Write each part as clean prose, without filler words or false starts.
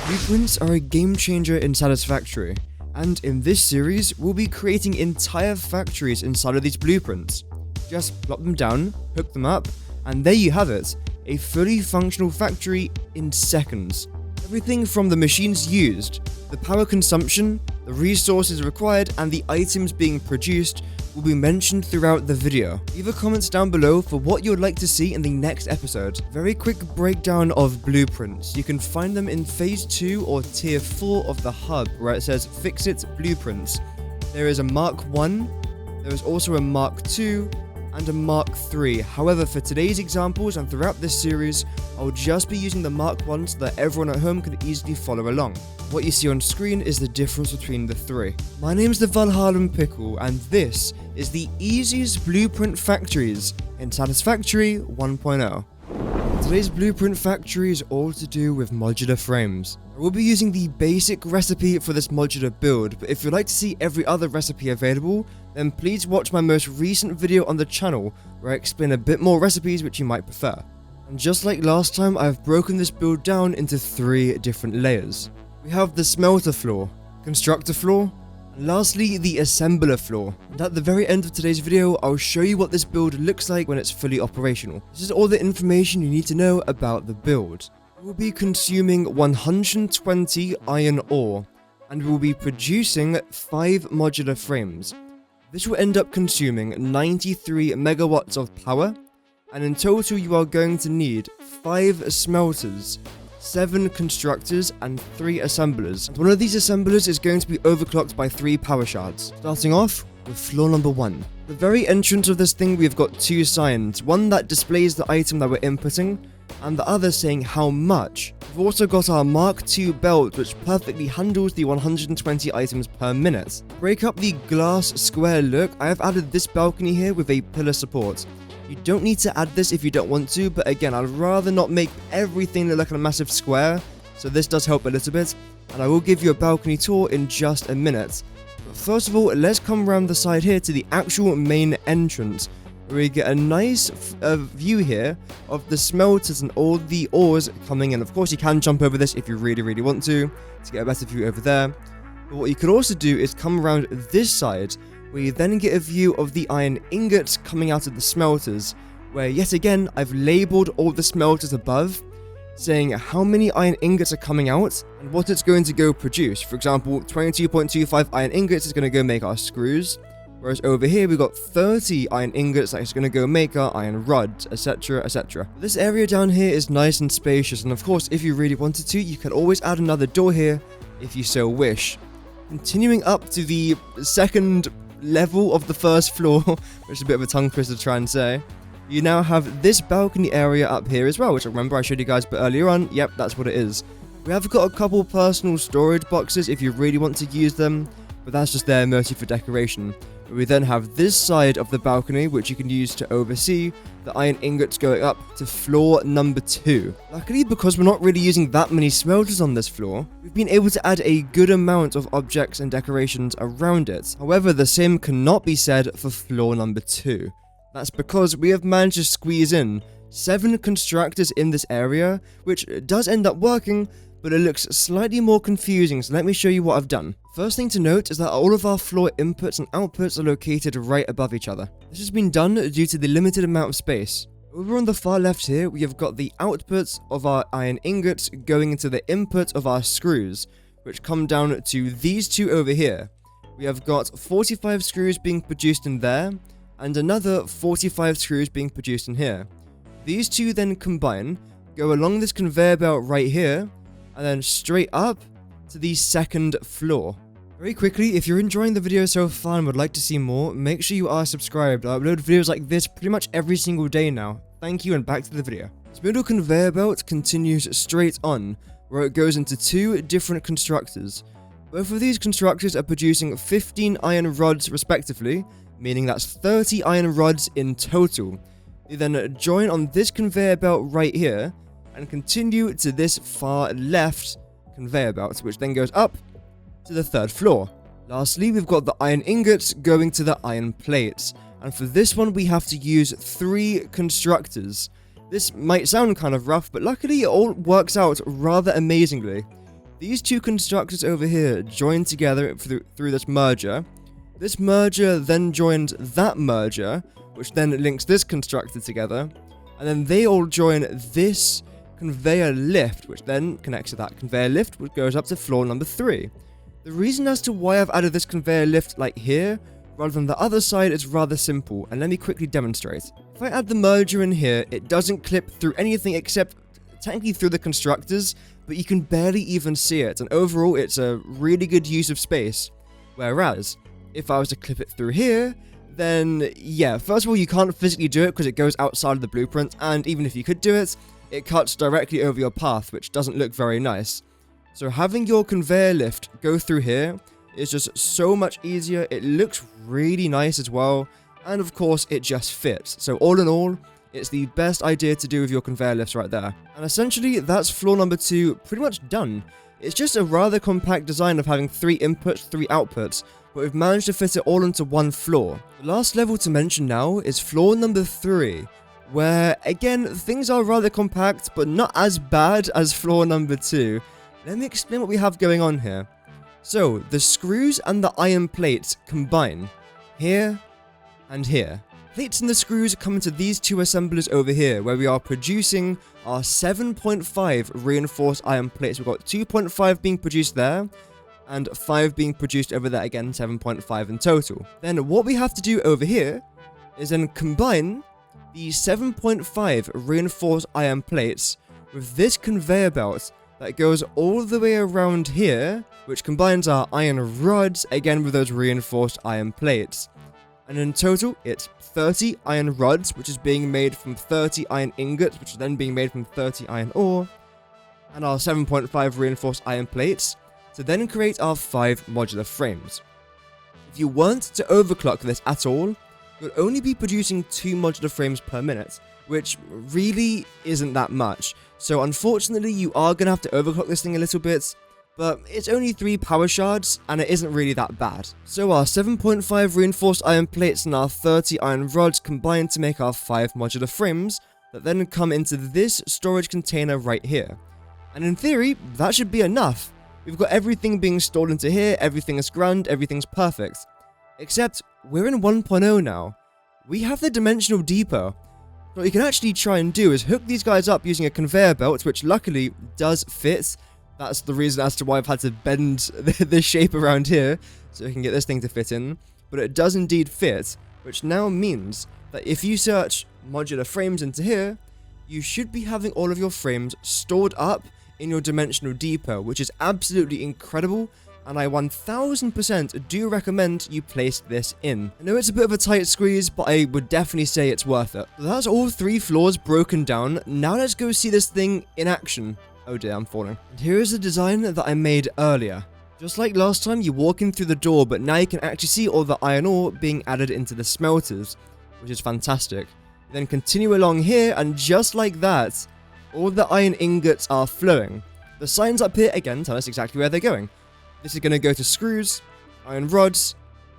Blueprints are a game changer in Satisfactory, and in this series, we'll be creating entire factories inside of these blueprints. Just plop them down, hook them up, and there you have it, a fully functional factory in seconds. Everything from the machines used, the power consumption, the resources required, and the items being produced will be mentioned throughout the video. Leave a comment down below for what you would like to see in the next episode. Very quick breakdown of blueprints. You can find them in phase 2 or tier 4 of the hub where it says Fix It Blueprints. There is a Mark 1, there is also a Mark 2, and a Mark 3. However, for today's examples and throughout this series, I'll just be using the Mark 1 so that everyone at home can easily follow along. What you see on screen is the difference between the three. My name's the Valhalla Pickle, and this is the easiest blueprint factories in Satisfactory 1.0. Today's blueprint factory is all to do with modular frames. I will be using the basic recipe for this modular build, but if you'd like to see every other recipe available, then please watch my most recent video on the channel where I explain a bit more recipes which you might prefer. And just like last time, I've broken this build down into 3 different layers. We have the smelter floor, constructor floor, and lastly the assembler floor. And at the very end of today's video, I'll show you what this build looks like when it's fully operational. This is all the information you need to know about the build. We will be consuming 120 iron ore, and we will be producing 5 modular frames. This will end up consuming 93 megawatts of power, and in total you are going to need 5 smelters, 7 constructors, and 3 assemblers. And one of these assemblers is going to be overclocked by 3 power shards. Starting off with floor number 1. The very entrance of this thing, we've got 2 signs. One that displays the item that we're inputting, and the other saying how much. We've also got our Mark II belt, which perfectly handles the 120 items per minute. To break up the glass square look, I have added this balcony here with a pillar support. You don't need to add this if you don't want to, but again, I'd rather not make everything look like a massive square, so this does help a little bit, and I will give you a balcony tour in just a minute. But first of all, let's come around the side here to the actual main entrance, where we get a nice view here of the smelters and all the ores coming in. Of course, you can jump over this if you really want to get a better view over there. But what you could also do is come around this side, where you then get a view of the iron ingots coming out of the smelters, where yet again, I've labeled all the smelters above, saying how many iron ingots are coming out and what it's going to go produce. For example, 22.25 iron ingots is going to go make our screws, whereas over here we've got 30 iron ingots that is going to go make our iron rods, etc, etc. This area down here is nice and spacious, and of course, if you really wanted to, you can always add another door here if you so wish. Continuing up to the second level of the first floor, which is a bit of a tongue twister to try and say, you now have this balcony area up here as well, which I remember I showed you guys a bit earlier on. Yep, that's what it is. We have got a couple personal storage boxes if you really want to use them, but that's just there mostly for decoration. We then have this side of the balcony, which you can use to oversee the iron ingots going up to floor number 2. Luckily, because we're not really using that many smelters on this floor, we've been able to add a good amount of objects and decorations around it. However, the same cannot be said for floor number 2. That's because we have managed to squeeze in 7 constructors in this area, which does end up working, but it looks slightly more confusing, so let me show you what I've done. First thing to note is that all of our floor inputs and outputs are located right above each other. This has been done due to the limited amount of space. Over on the far left here, we have got the outputs of our iron ingots going into the input of our screws, which come down to these 2 over here. We have got 45 screws being produced in there, and another 45 screws being produced in here. These 2 then combine, go along this conveyor belt right here, and then straight up to the second floor. Very quickly, if you're enjoying the video so far and would like to see more, make sure you are subscribed. I upload videos like this pretty much every single day now. Thank you, and back to the video. This middle conveyor belt continues straight on, where it goes into 2 different constructors. Both of these constructors are producing 15 iron rods respectively, meaning that's 30 iron rods in total. They then join on this conveyor belt right here, and continue to this far left conveyor belt, which then goes up to the 3rd floor. Lastly, we've got the iron ingots going to the iron plates, and for this one we have to use 3 constructors. This might sound kind of rough, but luckily it all works out rather amazingly. these two constructors over here join together through this merger. This merger then joins that merger, which then links this constructor together, and then they all join this conveyor lift, which then connects to that conveyor lift, which goes up to floor number 3. The reason as to why I've added this conveyor lift like here, rather than the other side, is rather simple, and let me quickly demonstrate. If I add the merger in here, it doesn't clip through anything except technically through the constructors, but you can barely even see it, and overall it's a really good use of space. Whereas, if I was to clip it through here, then yeah, first of all, you can't physically do it because it goes outside of the blueprint, and even if you could do it, it cuts directly over your path, which doesn't look very nice. So having your conveyor lift go through here is just so much easier. It looks really nice as well, and of course it just fits. So all in all, it's the best idea to do with your conveyor lifts right there. And essentially, that's floor number 2 pretty much done. It's just a rather compact design of having 3 inputs, 3 outputs, but we've managed to fit it all into one floor. The last level to mention now is floor number 3, where, again, things are rather compact, but not as bad as floor number 2. Let me explain what we have going on here. So, the screws and the iron plates combine here and here. Plates and the screws come into these 2 assemblers over here, where we are producing our 7.5 reinforced iron plates. We've got 2.5 being produced there, and 5 being produced over there, again 7.5 in total. Then what we have to do over here is then combine the 7.5 reinforced iron plates with this conveyor belt that goes all the way around here, which combines our iron rods, again with those reinforced iron plates. And in total, it's 30 iron rods, which is being made from 30 iron ingots, which is then being made from 30 iron ore, and our 7.5 reinforced iron plates, to then create our 5 modular frames. If you weren't to overclock this at all, you'll only be producing 2 modular frames per minute, which really isn't that much. So unfortunately, you are going to have to overclock this thing a little bit, but it's only 3 power shards, and it isn't really that bad. So our 7.5 reinforced iron plates and our 30 iron rods combine to make our 5 modular frames that then come into this storage container right here. And in theory, that should be enough. We've got everything being stored into here, everything is grand, everything's perfect. Except, we're in 1.0 now. We have the dimensional depot. What you can actually try and do is hook these guys up using a conveyor belt, which luckily does fit. That's the reason as to why I've had to bend this shape around here, so we can get this thing to fit in. But it does indeed fit, which now means that if you search modular frames into here, you should be having all of your frames stored up in your dimensional depot, which is absolutely incredible, and I 1000% do recommend you place this in. I know it's a bit of a tight squeeze, but I would definitely say it's worth it. So that's all 3 floors broken down. Now let's go see this thing in action. Oh dear, I'm falling. And here is the design that I made earlier. Just like last time, you walk in through the door, but now you can actually see all the iron ore being added into the smelters, which is fantastic. Then continue along here, and just like that, all the iron ingots are flowing. The signs up here, again, tell us exactly where they're going. This is going to go to screws, iron rods,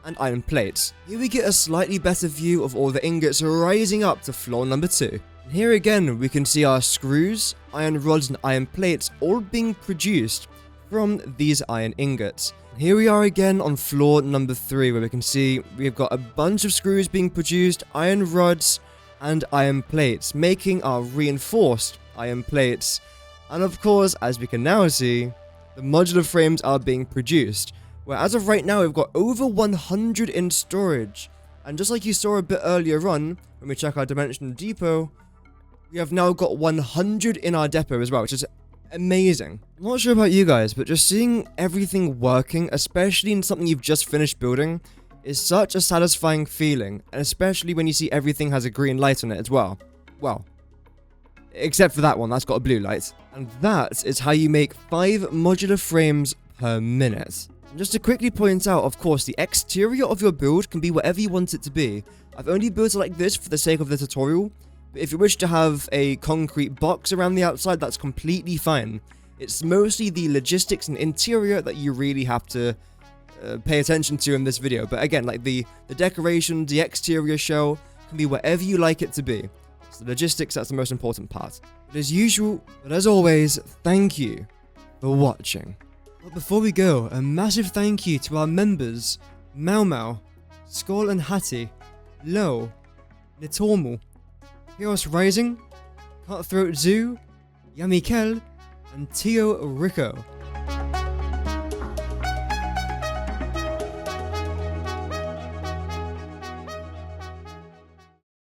and iron plates. Here we get a slightly better view of all the ingots rising up to floor number 2. And here again, we can see our screws, iron rods, and iron plates all being produced from these iron ingots. And here we are again on floor number 3, where we can see we've got a bunch of screws being produced, iron rods, and iron plates, making our reinforced iron plates. And of course, as we can now see, the modular frames are being produced, where as of right now, we've got over 100 in storage. And just like you saw a bit earlier on, when we check our dimensional depot, we have now got 100 in our depot as well, which is amazing. I'm not sure about you guys, but just seeing everything working, especially in something you've just finished building, is such a satisfying feeling, and especially when you see everything has a green light on it as well. Well, except for that one, that's got a blue light. And that is how you make 5 modular frames per minute. And just to quickly point out, of course, the exterior of your build can be whatever you want it to be. I've only built it like this for the sake of the tutorial, but if you wish to have a concrete box around the outside, that's completely fine. It's mostly the logistics and interior that you really have to pay attention to in this video. But again, like the decoration, the exterior shell, can be whatever you like it to be. So the logistics, that's the most important part. But as usual, but as always, thank you for watching. But before we go, a massive thank you to our members Mau Mau, Skull and Hattie, Lo, Nitormal, Chaos Rising, Cutthroat Zoo, Yamikel, and Tio Rico.